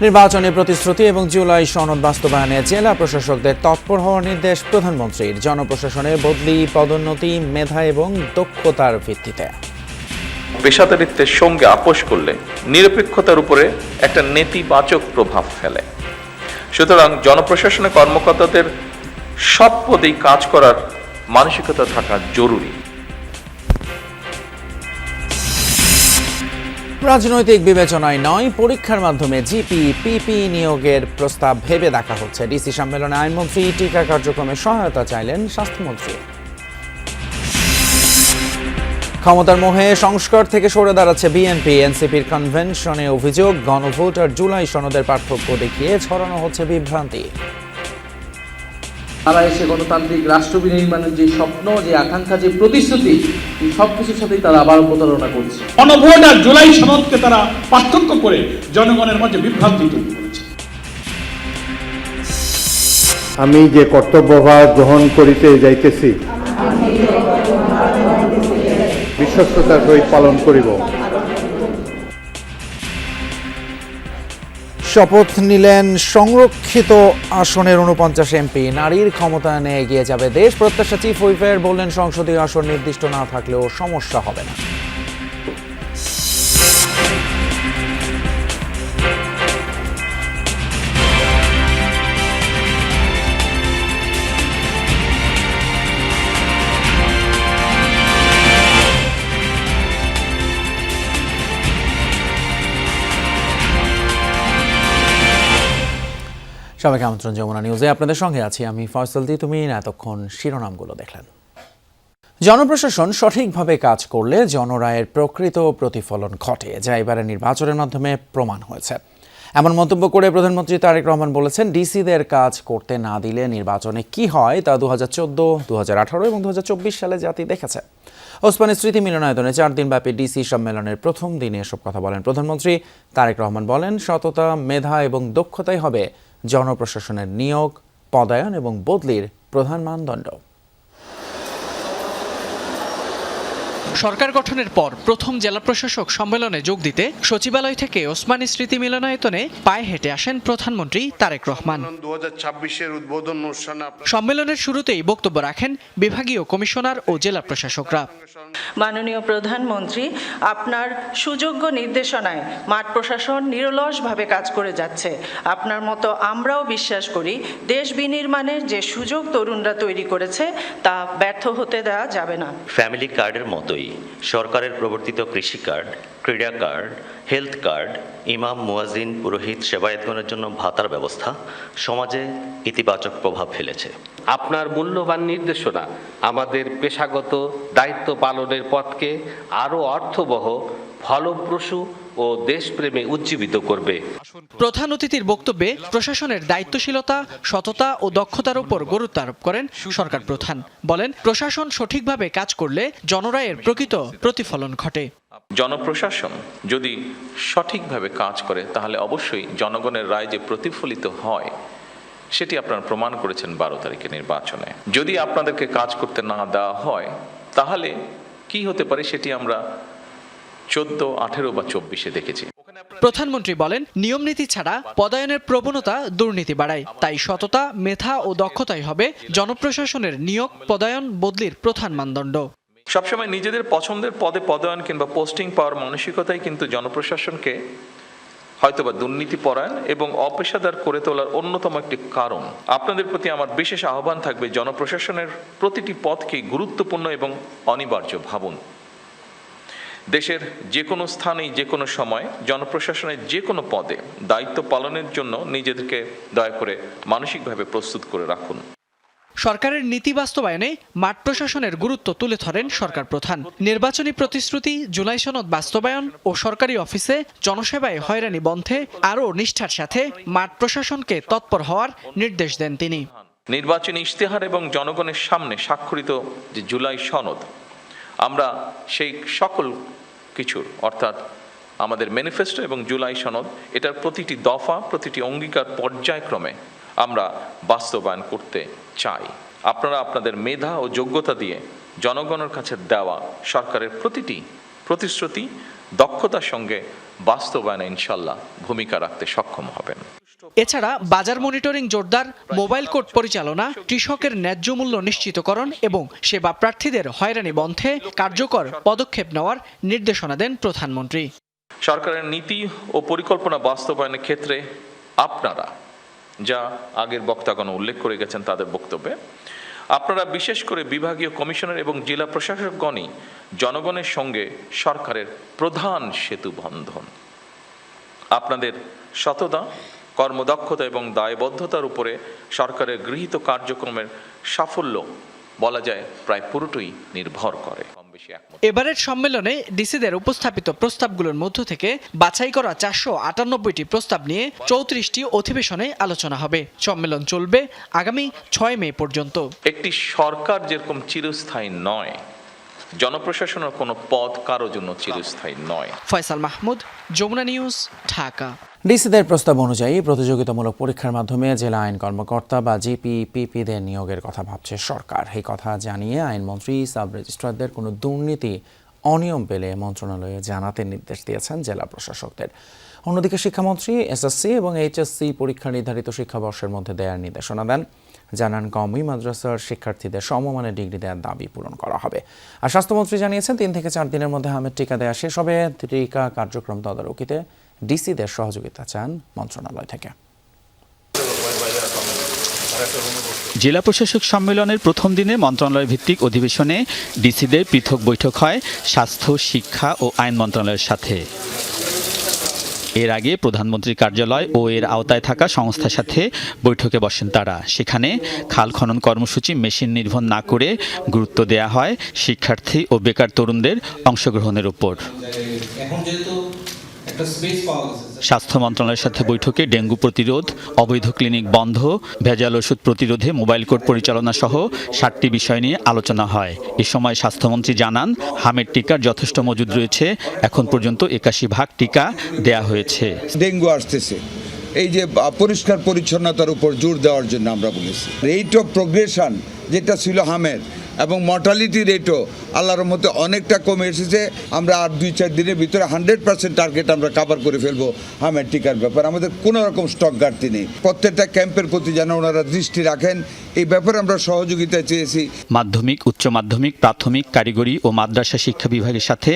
নির্বাচনী প্রতিশ্রুতি এবং জুলাই সনদ বাস্তবায়নে জেলা প্রশাসকদের তৎপর হওয়ার নির্দেশ প্রধানমন্ত্রীর। জনপ্রশাসনে বদলি, পদোন্নতি মেধা এবং দক্ষতার ভিত্তিতে। পেশাদারিত্বের সঙ্গে আপোষ করলে নিরপেক্ষতার উপরে একটা নেতিবাচক প্রভাব ফেলে। সুতরাং জনপ্রশাসনে কর্মকর্তাদের সব পদেই কাজ করার মানসিকতা থাকা জরুরি। রাজনৈতিক বিবেচনায় নয়, পরীক্ষার মাধ্যমে জিপি পিপি নিয়োগের প্রস্তাব ভেবে দেখা হচ্ছে। ডিসি সম্মেলনে আইনমন্ত্রী টিকা কার্যক্রমে সহায়তা চাইলেন স্বাস্থ্যমন্ত্রী। ক্ষমতার মোহে সংস্কার থেকে সরে দাঁড়াচ্ছে বিএনপি। এনসিপির কনভেনশনে অভিযোগ, গণভোট আর জুলাই সনদের পার্থক্য দেখিয়ে ছড়ানো হচ্ছে বিভ্রান্তি। তারা এসে গণতান্ত্রিক রাষ্ট্র বিনির্মাণের যে স্বপ্ন, যে আকাঙ্ক্ষা, যে প্রতিশ্রুতি, এই সব কিছুর সাথেই তারা আবার প্রতারণা করছে। গণভোট আর জুলাই সনদকে তারা পার্থক্য করে জনগণের মধ্যে বিভ্রান্তি তৈরি করেছে। আমি যে কর্তব্যভার গ্রহণ করিতে যাইতেছি বিশ্বস্ততার সহিত পালন করিব। শপথ নিলেন সংরক্ষিত আসনের ৪৯ এমপি। নারীর ক্ষমতায়নে এগিয়ে যাবে দেশ, প্রত্যাশা চিফ হুইপের। বললেন সংসদীয় আসন নির্দিষ্ট না থাকলেও সমস্যা হবে না। সবাইকে আমন্ত্রণ যমুনা নিউজে। আপনাদের সঙ্গে আছি আমি ফয়সল দি। তুমি এতক্ষণ শিরোনামগুলো দেখলেন। জনপ্রশাসন সঠিকভাবে কাজ করলে জনরায়ের প্রকৃত প্রতিফলন ঘটে, যা এবারে নির্বাচনের মাধ্যমে প্রমাণ হয়েছে। এমন মন্তব্য করে প্রধানমন্ত্রী তারেক রহমান বলেছেন, ডিসিদের কাজ করতে না দিলে নির্বাচনে কি হয় তা 2014, 2018 এবং 2024 সালে জাতি দেখেছে। ওসমানী স্মৃতি মিলনায়তনে 4 দিনব্যাপী ডিসি সম্মেলনের প্রথম দিনে এসব কথা বলেন প্রধানমন্ত্রী। তারেক রহমান বলেন, সততা, মেধা এবং দক্ষতাই হবে জনপ্রশাসনের নিয়োগ, পদায়ন এবং বদলির প্রধান মানদণ্ড। সরকার গঠনের পর প্রথম জেলা প্রশাসক সম্মেলনে যোগ দিতে সচিবালয় থেকে ওসমানী স্মৃতি মিলনায়তনে পায়ে হেঁটে আসেন প্রধানমন্ত্রী তারেক রহমান। 2026-এর উদ্বোধন অনুষ্ঠানে সম্মেলনের শুরুতেই বক্তব্য রাখেন বিভাগীয় কমিশনার ও জেলা প্রশাসকরা। মাননীয় প্রধানমন্ত্রী, আপনার সুযোগ্য নির্দেশনায় মাঠ প্রশাসন নিরলসভাবে কাজ করে যাচ্ছে। আপনার মতো আমরাও বিশ্বাস করি, দেশ বিনির্মাণের যে সুযোগ তরুণরা তৈরি করেছে তা ব্যর্থ হতে দেওয়া যাবে না। ফ্যামিলি কার্ডের মতোই সরকারের প্রবর্তিত কৃষি কার্ড, ক্রীড়া কার্ড, হেলথ কার্ড, ইমাম, মুয়াজ্জিন, পুরোহিত, সেবায়েতগণের জন্য ভাতার ব্যবস্থা সমাজে ইতিবাচক প্রভাব ফেলেছে। আপনার মূল্যবান নির্দেশনা আমাদের পেশাগত দায়িত্ব পালনের পথকে আরও অর্থবহ, ফলপ্রসূ ও দেশপ্রেমে উজ্জীবিত করবে। প্রধান অতিথির বক্তব্যে প্রশাসনের দায়িত্বশীলতা, সততা ও দক্ষতার উপর গুরুত্ব আরোপ করেন সরকার প্রধান। বলেন, প্রশাসন সঠিকভাবে কাজ করলে জনরায়ের প্রকৃত প্রতিফলন ঘটে। জনপ্রশাসন যদি সঠিকভাবে কাজ করে তাহলে অবশ্যই জনগণের রায় যে প্রতিফলিত হয় সেটি আপনারা প্রমাণ করেছেন 12 তারিখে নির্বাচনে। যদি আপনাদেরকে কাজ করতে না দেওয়া হয় তাহলে কি হতে পারে সেটি আমরা 14, 18 বা 24-এ দেখেছি। প্রধানমন্ত্রী বলেন, নিয়মনীতি ছাড়া পদায়নের প্রবণতা দুর্নীতি বাড়ায়। তাই সততা, মেধা ও দক্ষতাই হবে জনপ্রশাসনের নিয়োগ, পদায়ন, বদলির প্রধান মানদণ্ড। সবসময় নিজেদের পছন্দের পদে পদায়ন কিংবা পোস্টিং পাওয়ার মানসিকতাই কিন্তু জনপ্রশাসনকে হয়তোবা দুর্নীতি পরায়ণ এবং অপেশাদার করে তোলার অন্যতম একটি কারণ। আপনাদের প্রতি আমার বিশেষ আহ্বান থাকবে, জনপ্রশাসনের প্রতিটি পদকে গুরুত্বপূর্ণ এবং অনিবার্য ভাবুন। দেশের যে কোনো স্থানেই যে কোনো সময় জনপ্রশাসনের যে কোনো পদে দায়িত্ব পালনের জন্য নিজেদেরকে দয়া করে মানসিকভাবে প্রস্তুত করে রাখুন। সরকারের নীতি বাস্তবায়নে মাঠ প্রশাসনের গুরুত্ব তুলে ধরেন সরকার প্রধান। নির্বাচনী প্রতিশ্রুতি, জুলাই সনদ বাস্তবায়ন ও সরকারি অফিসে জনসেবায় হয়রানি বন্ধে আরও নিষ্ঠার সাথে মাঠ প্রশাসনকে তৎপর হওয়ার নির্দেশ দেন তিনি। নির্বাচনী ইশতেহার এবং জনগণের সামনে স্বাক্ষরিত যে জুলাই সনদ, আমরা সেই সকল কিছুর অর্থাৎ আমাদের ম্যানিফেস্টো এবং জুলাই সনদ, এটার প্রতিটি দফা, প্রতিটি অঙ্গীকার পর্যায়ক্রমে আমরা বাস্তবায়ন করতে চাই। আপনারা আপনাদের মেধা ও যোগ্যতা দিয়ে জনগণের কাছে দেওয়া সরকারের প্রতিটি প্রতিশ্রুতি দক্ষতার সঙ্গে বাস্তবায়নে ইনশাল্লাহ ভূমিকা রাখতে সক্ষম হবেন। এছাড়া বাজার মনিটরিং জোরদার, মোবাইল কোর্ট পরিচালনা, কৃষকের ন্যায্য মূল্য নিশ্চিতকরণ এবং সেবা প্রার্থীদের হয়রানি বন্ধে কার্যকর পদক্ষেপ নেওয়ার নির্দেশনা দেন প্রধানমন্ত্রী। সরকারের নীতি ও পরিকল্পনা বাস্তবায়নের ক্ষেত্রে আপনারা, যা আগের বক্তাগণ উল্লেখ করে গেছেন তাদের বক্তব্যে, আপনারা বিশেষ করে বিভাগীয় কমিশনার এবং জেলা প্রশাসকগণই জনগণের সঙ্গে সরকারের প্রধান সেতু বন্ধন। আপনাদের সততা, কর্মদক্ষতা এবং দায়বদ্ধতার উপরে সরকারের গৃহীত কার্যক্রমের সাফল্য বলা যায় প্রায় পুরোটাই নির্ভর করে। এবারের সম্মেলনে ডিসিদের উপস্থাপিত প্রস্তাবগুলোর মধ্য থেকে বাছাই করা 498টি প্রস্তাব নিয়ে 34টি অধিবেশনে আলোচনা হবে। সম্মেলন চলবে আগামী 6 মে পর্যন্ত। একটি সরকার যেরকম চিরস্থায়ী নয়, জনপ্রশাসনের কোনো পদ কারো জন্য চিরস্থায়ী নয়। ফয়সাল মাহমুদ, যমুনা নিউজ, ঢাকা। ডিসিদের প্রস্তাব অনুযায়ী প্রতিযোগিতামূলক পরীক্ষার মাধ্যমে জেলা আইন কর্মকর্তা বা জিপি/পিপিদের নিয়োগের কথা ভাবছে সরকার। এই কথা জানিয়ে আইনমন্ত্রী সাব রেজিস্ট্রারদের কোনো দুর্নীতি, অনিয়ম পেলে মন্ত্রণালয়ে জানাতে নির্দেশ দিয়েছেন জেলা প্রশাসকদের। অন্যদিকে শিক্ষামন্ত্রী এসএসসি এবং এইচএসসি পরীক্ষা নির্ধারিত শিক্ষাবর্ষের মধ্যে দেওয়ার নির্দেশনা দেন। জানান কওমি মাদ্রাসার শিক্ষার্থীদের সমমানের ডিগ্রি দেওয়ার দাবি পূরণ করা হবে। আর স্বাস্থ্যমন্ত্রী জানিয়েছেন 3 থেকে 4 দিনের মধ্যে হামের টিকা দেওয়া শেষ হবে। টিকা কার্যক্রম তদারকিতে ডিসিদের সহযোগিতা চান মন্ত্রণালয় থেকে। জেলা প্রশাসক সম্মেলনের প্রথম দিনে মন্ত্রণালয় ভিত্তিক অধিবেশনে ডিসিদের পৃথক বৈঠক হয় স্বাস্থ্য, শিক্ষা ও আইন মন্ত্রণালয়ের সাথে। এর আগে প্রধানমন্ত্রীর কার্যালয় ও এর আওতায় থাকা সংস্থার সাথে বৈঠকে বসেন তারা। সেখানে খাল খনন কর্মসূচি মেশিন নির্ভর না করে গুরুত্ব দেয়া হয় শিক্ষার্থী ও বেকার তরুণদের অংশগ্রহণের উপর। স্বাস্থ্য মন্ত্রণালয়ের সাথে বৈঠকে ডেঙ্গু প্রতিরোধ, অবৈধ ক্লিনিক বন্ধ, ভেজাল ওষুধ প্রতিরোধে মোবাইল কোর্ট পরিচালনা সহ 7টি বিষয় নিয়ে আলোচনা হয়। এ সময় স্বাস্থ্যমন্ত্রী জানান, হামের টিকার যথেষ্ট মজুদ রয়েছে। এখন পর্যন্ত 81 ভাগ টিকা দেয়া হয়েছে। ডেঙ্গু আসতেছে, এই যে পরিষ্কার পরিচ্ছন্নতার উপর জোর দেওয়ার জন্য আমরা বলেছি। রেট অফ প্রোগ্রেশন যেটা ছিল হামের এবং মর্টালিটি রেটও আল্লাহর রহমতে অনেকটা কমে এসেছে। আমরা আর 2-4 দিনের ভিতরে 100% টার্গেট আমরা কভার করে ফেলবো হামের টিকার ব্যাপারে। আমাদের কোনো রকম স্টক ঘাটতি নেই। প্রত্যেকটা ক্যাম্পের প্রতি যেন ওনারা দৃষ্টি রাখেন, এই ব্যাপারে আমরা সহযোগিতা চেয়েছি। মাধ্যমিক, উচ্চ মাধ্যমিক, প্রাথমিক, কারিগরি ও মাদ্রাসা শিক্ষা বিভাগের সাথে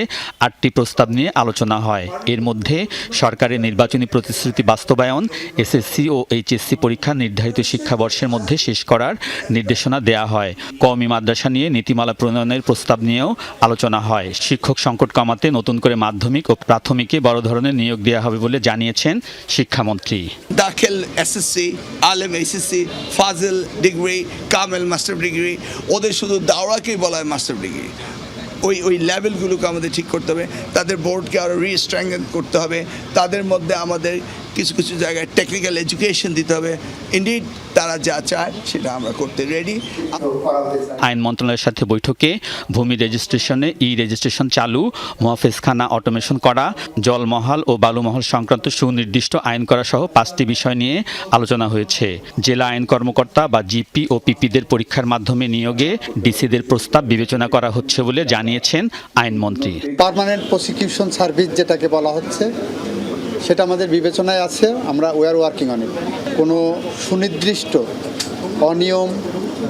8টি প্রস্তাব নিয়ে আলোচনা হয়। এর মধ্যে সরকারের নির্বাচনী প্রতিশ্রুতি বাস্তবায়ন, এসএসসি ও এইচএসসি পরীক্ষা নির্ধারিত শিক্ষাবর্ষের মধ্যে শেষ করার নির্দেশনা দেয়া হয়। কওমি মাদ্রাসা নিয়ে নীতিমালা প্রণয়নের প্রস্তাব নিয়েও আলোচনা হয়। শিক্ষক সংকট কমাতে নতুন করে মাধ্যমিক ও প্রাথমিকে বড় ধরনের নিয়োগ দেওয়া হবে বলে জানিয়েছেন শিক্ষামন্ত্রী। দাখিল এসএসসি, আলেম এইচএসসি, ফাজিল ডিগ্রি, কামেল মাস্টার ডিগ্রি, ওদের শুধু দাওরাকেই বলা হয় মাস্টার ডিগ্রি। ওই লেভেলগুলোকে আমাদের ঠিক করতে হবে, তাদের বোর্ডকে আরও রিস্ট্রেংথেন করতে হবে, তাদের মধ্যে আমাদের কিছু কিছু জায়গায় টেকনিক্যাল এডুকেশন দিতে হবে। ইনডিড তারা যা চায় সেটা আমরা করতে রেডি। আইন মন্ত্রণালয়ের সাথে বৈঠকে ভূমি রেজিস্ট্রেশনে ই-রেজিস্ট্রেশন চালু, মুহাফেজখানা অটোমেশন করা, জলমহল ও বালুমহল সংক্রান্ত সুনির্দিষ্ট আইন করা সহ 5টি বিষয় নিয়ে আলোচনা হয়েছে। জেলা আইন কর্মকর্তা বা জিপি ও পিপিদের পরীক্ষার মাধ্যমে নিয়োগে ডিসিদের প্রস্তাব বিবেচনা করা হচ্ছে বলে জানিয়েছেন আইনমন্ত্রী। পার্মানেন্ট প্রসিকিউশন সার্ভিস যেটাকে বলা হচ্ছে, সেটা আমাদের বিবেচনায় আছে। আমরা we are working on it. কোনো সুনির্দিষ্ট অনিয়ম,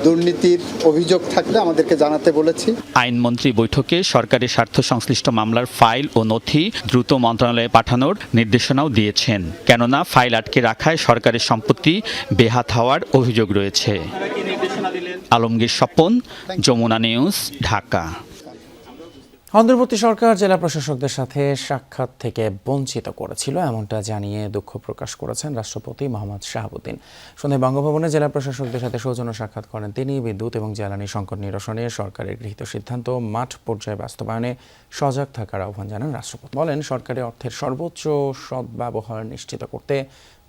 দুর্নীতির অভিযোগ থাকলে আমাদেরকে জানাতে বলেছি। আইনমন্ত্রী বৈঠকে সরকারের স্বার্থ সংশ্লিষ্ট মামলার ফাইল ও নথি দ্রুত মন্ত্রণালয়ে পাঠানোর নির্দেশনাও দিয়েছেন। কেননা ফাইল আটকে রাখায় সরকারের সম্পত্তি বেহাত হওয়ার অভিযোগ রয়েছে। আলমগীর স্বপন, যমুনা নিউজ, ঢাকা। অন্তর্বর্তী সরকার জেলা প্রশাসকদের সাথে সাক্ষাৎ থেকে বঞ্চিত করেছিল, এমনটা জানিয়ে দুঃখ প্রকাশ করেছেন রাষ্ট্রপতি মোহাম্মদ শাহাবুদ্দিন। সন্ধ্যায় বঙ্গভবনে জেলা প্রশাসকদের সাথে সৌজন্য সাক্ষাৎ করেন তিনি। বিদ্যুৎ এবং জ্বালানি সংকট নিরসনে সরকারের গৃহীত সিদ্ধান্ত মাঠ পর্যায়ে বাস্তবায়নে সজাগ থাকার আহ্বান জানান রাষ্ট্রপতি। বলেন, সরকারি অর্থের সর্বোচ্চ সদ্ব্যবহার নিশ্চিত করতে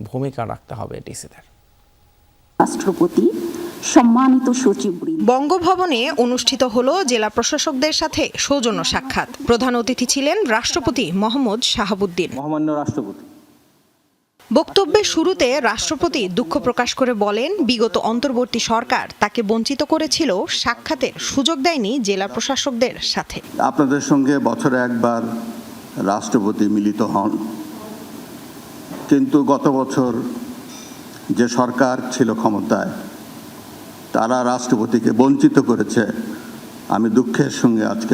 ভূমিকা রাখতে হবে ডিসিদের। রাষ্ট্রপতি, সম্মানিত সচিব, বঙ্গভবনে অনুষ্ঠিত হলো জেলা প্রশাসকদের সাথে সৌজন্য সাক্ষাৎ। প্রধান অতিথি ছিলেন রাষ্ট্রপতি মোহাম্মদ শাহাবুদ্দিন। মহামান্য রাষ্ট্রপতি, বক্তব্যের শুরুতে রাষ্ট্রপতি দুঃখ প্রকাশ করে বলেন, বিগত অন্তর্বর্তী সরকার তাকে বঞ্চিত করেছিল, সাক্ষাতের সুযোগ দেয়নি জেলা প্রশাসকদের সাথে। আপনাদের সঙ্গে বছরে একবার রাষ্ট্রপতি মিলিত হন, কিন্তু গত বছর যে সরকার ছিল ক্ষমতায় তারা রাষ্ট্রপতিকে বঞ্চিত করেছে। আমি দুঃখের সঙ্গে আজকে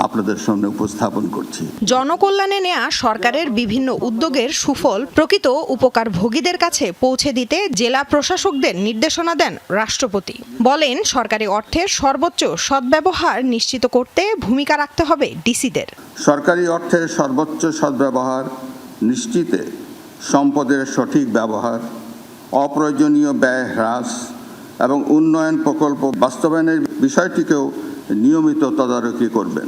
আপনাদের সামনে উপস্থাপন করছি। জনকল্যাণে নেয়া সরকারের বিভিন্ন উদ্যোগের সুফল প্রকৃত উপকারভোগীদের কাছে পৌঁছে দিতে জেলা প্রশাসকদের নির্দেশনা দেন রাষ্ট্রপতি। বলেন, সরকারি অর্থের সর্বোচ্চ সদ্ব্যবহার নিশ্চিত করতে ভূমিকা রাখতে হবে ডিসিদের। সরকারি অর্থের সর্বোচ্চ সদ্ব্যবহার নিশ্চিতে সম্পদের সঠিক ব্যবহার, অপ্রয়োজনীয় ব্যয় হ্রাস এবং উন্নয়ন প্রকল্প বাস্তবায়নের বিষয়টিকেও নিয়মিত তদারকি করবেন।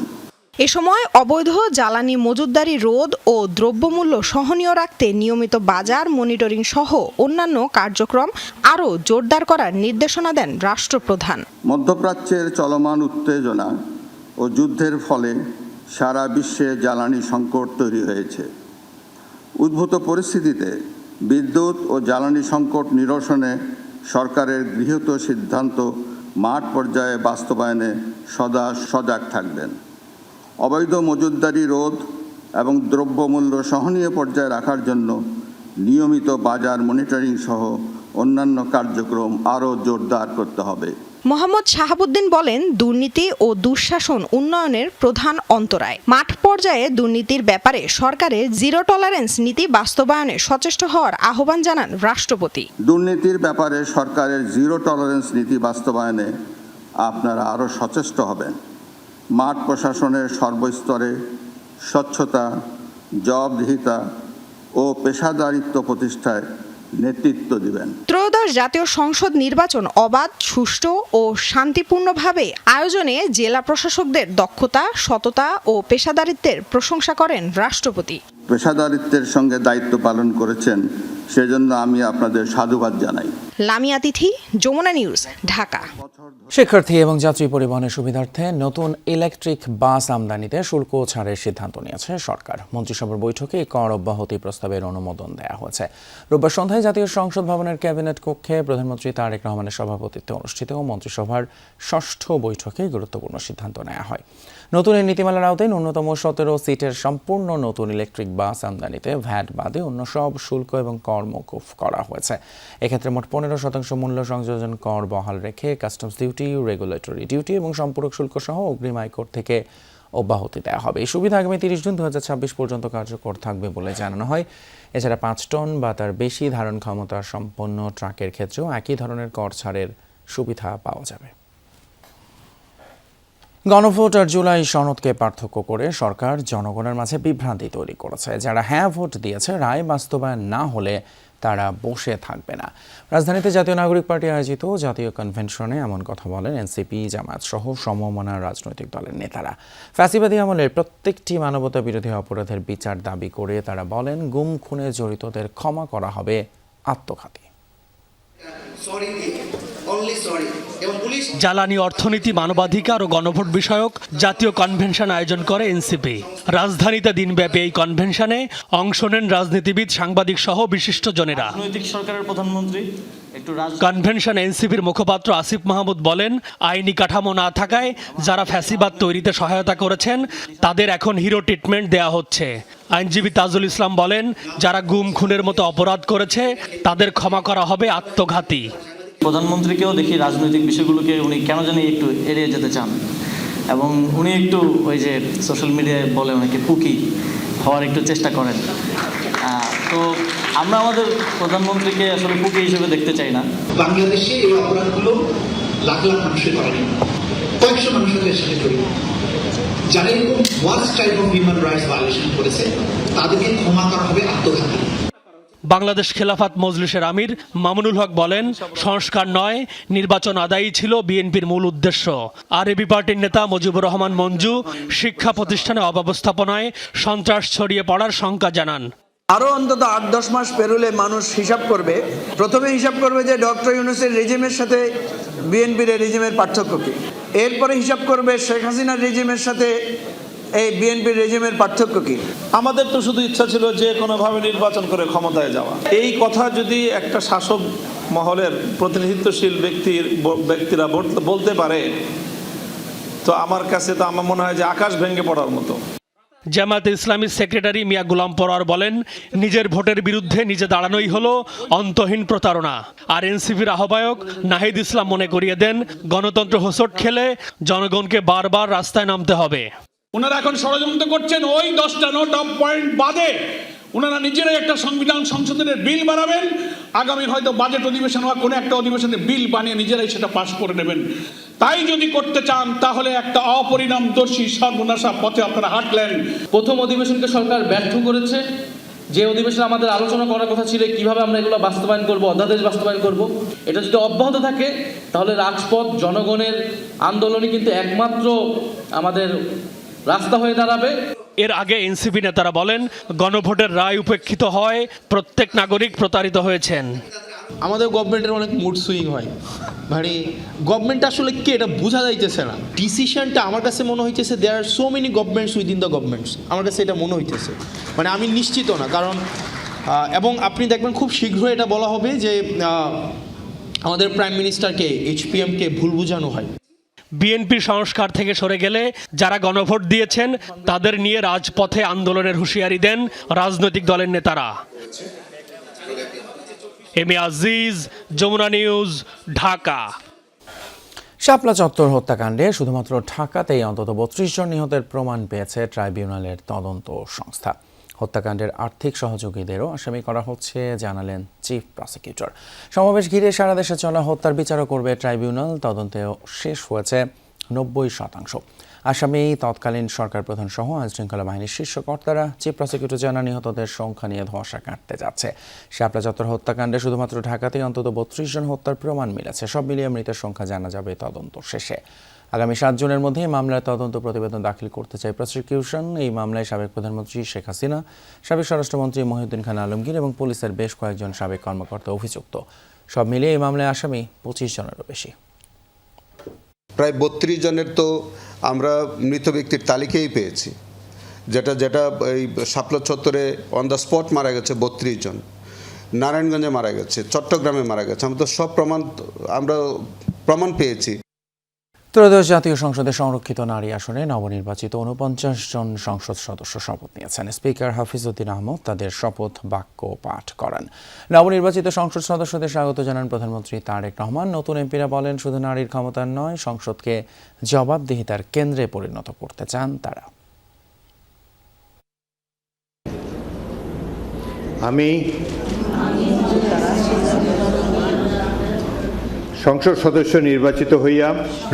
এ সময় অবৈধ জ্বালানি মজুতদারি রোধ ও দ্রব্যমূল্য সহনীয় রাখতে নিয়মিত বাজার মনিটরিং সহ অন্যান্য কার্যক্রম আরও জোরদার করার নির্দেশনা দেন রাষ্ট্রপ্রধান। মধ্যপ্রাচ্যের চলমান উত্তেজনা ও যুদ্ধের ফলে সারা বিশ্বে জ্বালানি সংকট তৈরি হয়েছে। উদ্ভূত পরিস্থিতিতে বিদ্যুৎ ও জ্বালানি সংকট নিরসনে সরকারের গৃহীত সিদ্ধান্ত মাঠ পর্যায়ে বাস্তবায়নে সদা সজাগ থাকবেন। অবৈধ মজুতদারি রোধ এবং দ্রব্যমূল্য সহনীয় পর্যায়ে রাখার জন্য নিয়মিত বাজার মনিটরিং সহ অন্যান্য কার্যক্রম আরও জোরদার করতে হবে। মোহাম্মদ শাহাবুদ্দিন বলেন, দুর্নীতি ও দুঃশাসন উন্নয়নের প্রধান অন্তরায়। মাঠ পর্যায়ে দুর্নীতির ব্যাপারে সরকারের জিরো টলারেন্স নীতি বাস্তবায়নে সচেষ্ট হওয়ার আহ্বান জানান রাষ্ট্রপতি। দুর্নীতির ব্যাপারে সরকারের জিরো টলারেন্স নীতি বাস্তবায়নে আপনারা আরও সচেষ্ট হবেন। মাঠ প্রশাসনের সর্বস্তরে স্বচ্ছতা, জবাবদিহিতা ও পেশাদারিত্ব প্রতিষ্ঠায় নেতৃত্ব দিবেন। ত্রয়োদশ জাতীয় সংসদ নির্বাচন অবাধ, সুষ্ঠু ও শান্তিপূর্ণভাবে আয়োজনে জেলা প্রশাসকদের দক্ষতা, সততা ও পেশাদারিত্বের প্রশংসা করেন রাষ্ট্রপতি। পেশাদারিত্বের সঙ্গে দায়িত্ব পালন করেছেন, সেজন্য আমি আপনাদের সাধুবাদ জানাই। লামিয়া তিথি, যমুনা নিউজ, ঢাকা। শিক্ষার্থী এবং যাত্রী পরিবহনের সুবিধার্থে নতুন ইলেকট্রিক বাস আমদানিতে শুল্ক ছাড়ের সিদ্ধান্ত নিয়েছে সরকার। মন্ত্রিসভার বৈঠকে কর অব্যাহতি প্রস্তাবের অনুমোদন দেওয়া হয়েছে। রোববার সন্ধ্যায় জাতীয় সংসদ ভবনের ক্যাবিনেট কক্ষে প্রধানমন্ত্রী তারেক রহমানের সভাপতিত্বে অনুষ্ঠিত মন্ত্রিসভার ষষ্ঠ বৈঠকে গুরুত্বপূর্ণ সিদ্ধান্ত নেওয়া হয়। নতুন এই নীতিমালার আওতায় ন্যূনতম 17 সিটের সম্পূর্ণ নতুন ইলেকট্রিক বাস আমদানিতে ভ্যাট বাদে অন্য সব শুল্ক এবং কর মওকুফ করা হয়েছে। এক্ষেত্রে মোট 15% মূল্য সংযোজন কর বহাল রেখে কাস্টমস ডিউটি, রেগুলেটরি ডিউটি এবং সম্পূরক শুল্ক সহ অগ্রিম আয়কর থেকে অব্যাহতি দেওয়া হবে। এই সুবিধা আগামী 30 জুন 2026 পর্যন্ত কার্যকর থাকবে বলে জানানো হয়। এছাড়া 5 টন বা তার বেশি ধারণ ক্ষমতা সম্পন্ন ট্রাকের ক্ষেত্রেও একই ধরনের কর ছাড়ের সুবিধা পাওয়া যাবে। গণভোট আর জুলাই সনদকে পার্থক্য করে সরকার জনগণের মাঝে বিভ্রান্তি তৈরি করেছে। যারা হ্যাঁ ভোট দিয়েছে, রায় বাস্তবায়ন না হলে তারা বসে থাকবে না। রাজধানীতে জাতীয় নাগরিক পার্টি আয়োজিত জাতীয় কনভেনশনে এমন কথা বলেন এনসিপি, জামায়াত সহ সমমনা রাজনৈতিক দলের নেতারা। ফ্যাসিবাদী আমলের প্রত্যেকটি মানবতা বিরোধী অপরাধের বিচার দাবি করে তারা বলেন, গুম খুনে জড়িতদের ক্ষমা করা হবে আত্মঘাতী। জ্বালানি অর্থনীতি, মানবাধিকার ও গণভোট বিষয়ক জাতীয় কনভেনশন আয়োজন করে এনসিপি। রাজধানীতে দিনব্যাপী এই কনভেনশনে অংশ নেন রাজনীতিবিদ, সাংবাদিক সহ বিশিষ্টজনেরা। সরকারের প্রধানমন্ত্রী কনভেনশন এনসিপির মুখপাত্র আসিফ মাহমুদ বলেন, আইনি কাঠামো না থাকায় যারা ফ্যাসিবাদ তৈরিতে সহায়তা করেছেন তাদের এখন হিরো ট্রিটমেন্ট দেয়া হচ্ছে। আইনজীবী তাজুল ইসলাম বলেন, যারা গুম খুনের মতো অপরাধ করেছে তাদের ক্ষমা করা হবে আত্মঘাতী। প্রধানমন্ত্রীকেও দেখি রাজনৈতিক বিষয়গুলোকে উনি কেন জানি একটু এড়িয়ে যেতে চান, এবং উনি একটু ওই যে সোশ্যাল মিডিয়ায় বলে অনেকে কুকি হওয়ার একটু চেষ্টা করেন। তো আমরা আমাদের প্রধানমন্ত্রীকে আসলে কুকি হিসেবে দেখতে চাই না। বাংলাদেশে এই অপরাধগুলো লাখ লাখ মানুষের করেনি, কয়েকশো মানুষের সাথে জড়িত। যারা এরকম worst type of human rights violation করেছে তাদেরকে ক্ষমা করা হবে আত্মঘাতী। বাংলাদেশ খেলাফত মজলিসের আমির মামুনুল হক বলেন, সংস্কার নয়, নির্বাচন আদায়ই ছিল বিএনপির মূল উদ্দেশ্য। আর এবি পার্টির নেতা মুজিবুর রহমান মঞ্জু শিক্ষা প্রতিষ্ঠানে অব্যবস্থাপনায় সন্ত্রাস ছড়িয়ে পড়ার শঙ্কা জানান। আরও অন্তত 8-10 মাস পেরোলে মানুষ হিসাব করবে। প্রথমে হিসাব করবে যে ডক্টর ইউনূসের রেজিমের সাথে বিএনপির রেজিমের পার্থক্য কী। এরপরে হিসাব করবে শেখ হাসিনার রেজিমের সাথে এই বিএনপির রেজিমের পার্থক্য কি। আমাদের তো শুধু ইচ্ছা ছিল যে কোনোভাবে নির্বাচন করে ক্ষমতায় যাওয়া। এই কথা যদি একটা শাসক মহলের প্রতিনিধিত্বশীল ব্যক্তিরা বলতে পারে, তো আমার কাছে তো আমার মনে হয় যে আকাশ ভেঙে পড়ার মতো। জামায়াতে ইসলামীর সেক্রেটারি মিয়া গোলাম পরোয়ার বলেন, নিজের ভোটের বিরুদ্ধে নিজে দাঁড়ানোই হলো অন্তহীন প্রতারণা। আর এনসিপির আহ্বায়ক নাহিদ ইসলাম মনে করিয়ে দেন, গণতন্ত্র হোঁচট খেলে জনগণকে বারবার রাস্তায় নামতে হবে। ওনারা এখন ষড়যন্ত্র করছেন ওই 10টা নোট অফ পয়েন্ট বাদে ওনারা নিজেরাই একটা সংবিধান সংশোধনের বিল বানাবেন, আগামী হয়তো বাজেট অধিবেশন বা কোনো একটা অধিবেশনে বিল বানিয়ে নিজেরাই সেটা পাস করে নেবেন। তাই যদি করতে চান তাহলে একটা অপরিণামদর্শী সর্বনাশা পথে আপনারা হাঁটলেন। প্রথম অধিবেশনকে সরকার ব্যর্থ করেছে, যে অধিবেশনে আমাদের আলোচনা করার কথা ছিল কিভাবে আমরা এগুলো বাস্তবায়ন করব, অধ্যাদেশ বাস্তবায়ন করব। এটা যদি অব্যাহত থাকে তাহলে রাজপথ জনগণের আন্দোলনই কিন্তু একমাত্র আমাদের রাস্তা হয়ে দাঁড়াবে। এর আগে এনসিপি নেতারা বলেন, গণভোটের রায় উপেক্ষিত হয়, প্রত্যেক নাগরিক প্রতারিত হয়েছেন। আমাদের গভর্নমেন্টের অনেক মুড সুইং হয়, মানে গভর্নমেন্ট আসলে কি এটা বোঝা যাইতেছে না। ডিসিশনটা আমার কাছে মনে হইতেছে there are so many governments within the governments, আমার কাছে এটা মনে হইতেছে, মানে আমি নিশ্চিত না। কারণ এবং আপনি দেখবেন খুব শীঘ্রই এটা বলা হবে যে আমাদের প্রাইম মিনিস্টারকে HPM-কে ভুল বোঝানো হয়। বিএনপির সংস্কার থেকে সরে গেলে যারা গণভোট দিয়েছেন তাদের নিয়ে রাজপথে আন্দোলনের হুঁশিয়ারি দেন রাজনৈতিক দলের নেতারা। এম.এ. আজিজ, যমুনা নিউজ, ঢাকা। শাপলা চত্বর হত্যাকাণ্ডে শুধুমাত্র ঢাকাতেই অন্তত 32 জন নিহতের প্রমাণ পেয়েছে ট্রাইব্যুনালের তদন্ত সংস্থা। হত্যাকাণ্ডের আর্থিক সহযোগীদেরও আসামি করা হচ্ছে জানালেন চিফ প্রসিকিউটর। সমাবেশ ঘিরে সারা দেশে চলা হত্যার বিচারও করবে ট্রাইব্যুনাল। তদন্তেও শেষ হয়েছে 90%। আসামি তৎকালীন সরকার প্রধান সহ আইনশৃঙ্খলা বাহিনীর শীর্ষ কর্তারা। চিফ প্রসিকিউটর জানান, নিহতদের সংখ্যা নিয়ে ধোঁয়াশা কাটতে যাচ্ছে। শাপলা চত্বর হত্যাকাণ্ডে শুধুমাত্র ঢাকাতেই অন্তত 32 জন হত্যার প্রমাণ মিলেছে। সব মিলিয়ে মৃতের সংখ্যা জানা যাবে তদন্ত শেষে। আগামী 7 জুনের মধ্যে মামলার তদন্ত প্রতিবেদন দাখিল করতে চায় প্রসিকিউশন। এই মামলায় সাবেক প্রধানমন্ত্রী শেখ হাসিনা, সাবেক স্বরাষ্ট্রমন্ত্রী মহিউদ্দিন খান আলমগীর এবং পুলিশের বেশ কয়েকজন সাবেক কর্মকর্তা অভিযুক্ত। সব মিলিয়ে এই মামলায় আসামি 25 জনেরও বেশি। প্রায় 32 জনের তো আমরা মৃত ব্যক্তির তালিকাই পেয়েছি, যেটা এই শাপলা চত্বরে অন দ্য স্পট মারা গেছে 32 জন, নারায়ণগঞ্জে মারা গেছে, চট্টগ্রামে মারা গেছে। আমরা তো সব প্রমাণ পেয়েছি। ত্রয়োদশ জাতীয় সংসদের সংরক্ষিত নারী আসনে নবনির্বাচিত 49 জন সংসদ সদস্য শপথ নিয়েছেন। স্পিকার হাফিজউদ্দিন আহমদ তাদের শপথ বাক্য পাঠ করান। নবনির্বাচিত সংসদ সদস্যদের স্বাগত জানান প্রধানমন্ত্রী তারেক রহমান। নতুন এমপিরা বলেন, শুধু নারীর ক্ষমতার নয়, সংসদকে জবাবদিহিতার কেন্দ্রে পরিণত করতে চান তারা। আমি সংসদ সদস্য নির্বাচিত হইয়া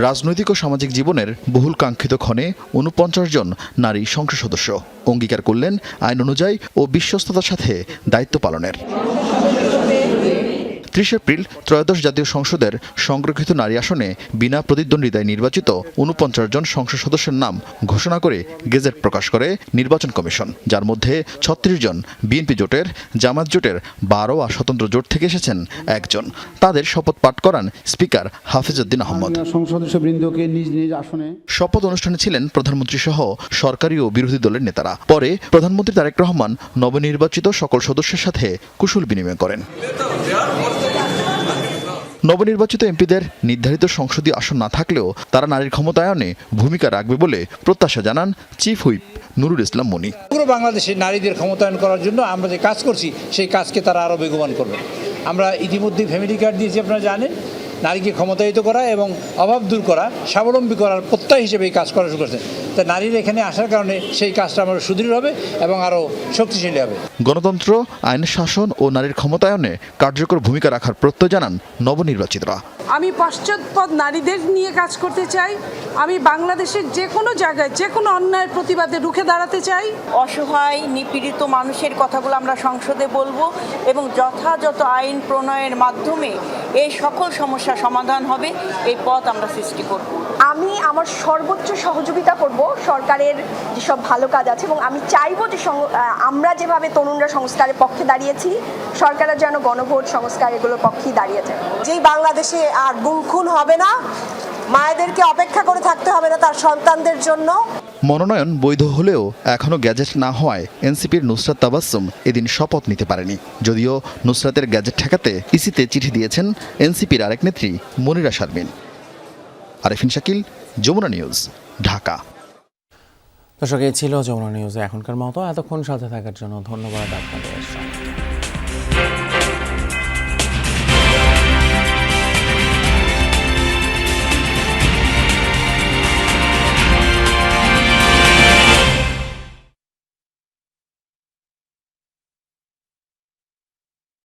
রাজনৈতিক ও সামাজিক জীবনের বহুল কাঙ্ক্ষিত ক্ষণে 49 জন নারী সংসদ সদস্য অঙ্গীকার করলেন আইন অনুযায়ী ও বিশ্বস্ততার সাথে দায়িত্ব পালনের। 30 এপ্রিল ত্রয়োদশ জাতীয় সংসদের সংরক্ষিত নারী আসনে বিনা প্রতিদ্বন্দ্বিতায় নির্বাচিত 49 জন সংসদ সদস্যের নাম ঘোষণা করে গেজেট প্রকাশ করে নির্বাচন কমিশন, যার মধ্যে 36 জন বিএনপি জোটের, জামাত জোটের 12 আর স্বতন্ত্র জোট থেকে এসেছেন 1 জন। তাদের শপথ পাঠ করান স্পিকার হাফিজউদ্দিন আহমদ। শপথ অনুষ্ঠানে ছিলেন প্রধানমন্ত্রী সহ সরকারি ও বিরোধী দলের নেতারা। পরে প্রধানমন্ত্রী তারেক রহমান নবনির্বাচিত সকল সদস্যের সাথে কুশল বিনিময় করেন। নবনির্বাচিত এমপিদের নির্ধারিত সংসদীয় আসন না থাকলেও তারা নারীর ক্ষমতায়নে ভূমিকা রাখবে বলে প্রত্যাশা জানান চিফ হুইপ নুরুল ইসলাম মনি। পুরো বাংলাদেশে নারীদের ক্ষমতায়ন করার জন্য আমরা যে কাজ করছি সেই কাজকে তারা আরও বেগবান করবে। আমরা ইতিমধ্যে ফ্যামিলি কার্ড দিয়েছি, আপনারা জানেন, নারীকে ক্ষমতায়িত করা এবং অভাব দূর করা, স্বাবলম্বী করার প্রত্যয় হিসেবে এই কাজ করা শুরু করেছেন। তাই নারীরা এখানে আসার কারণে সেই কাজটা আমরা সুদৃঢ় হবে এবং আরও শক্তিশালী হবে। গণতন্ত্র, আইন শাসন ও নারীর ক্ষমতায়নে কার্যকর ভূমিকা রাখার প্রত্যয় জানান নবনির্বাচিতরা। আমি পশ্চাৎপদ নারীদের নিয়ে কাজ করতে চাই। আমি বাংলাদেশের যে কোনো জায়গায় যে কোনো অন্যায়ের প্রতিবাদে রুখে দাঁড়াতে চাই। অসহায় নিপীড়িত মানুষের কথাগুলো আমরা সংসদে বলবো এবং যথাযথ আইন প্রণয়নের মাধ্যমে এই সকল সমস্যা সমাধান হবে, এই পথ আমরা সৃষ্টি করব। আমি আমার সর্বোচ্চ সহযোগিতা করব সরকারের যেসব ভালো কাজ আছে এবং আমি চাইবো যে আমরা যেভাবে তরুণরা সংস্কারের পক্ষে দাঁড়িয়েছি, সরকারের যেন গণভোট সংস্কার এগুলোর পক্ষেই দাঁড়িয়েছে। যেই বাংলাদেশে আর গুম-খুন হবে না, মায়েদেরকে অপেক্ষা করে থাকতে হবে না তার সন্তানদের জন্য। মনোনয়ন বৈধ হলেও এখনও গ্যাজেট না হওয়ায় এনসিপির নুসরাত তাবাসসুম এদিন শপথ নিতে পারেনি। যদিও নুসরাতের গ্যাজেট ঠেকাতে ইসিতে চিঠি দিয়েছেন এনসিপির আরেক নেত্রী মনিরা শারমিন। আরেফিন শাকিল, যমুনা নিউজ, ঢাকা। দর্শক, এই ছিল যমুনা নিউজে এখনকার মতো। এতক্ষণ সাথে থাকার জন্য ধন্যবাদ আপনাদের।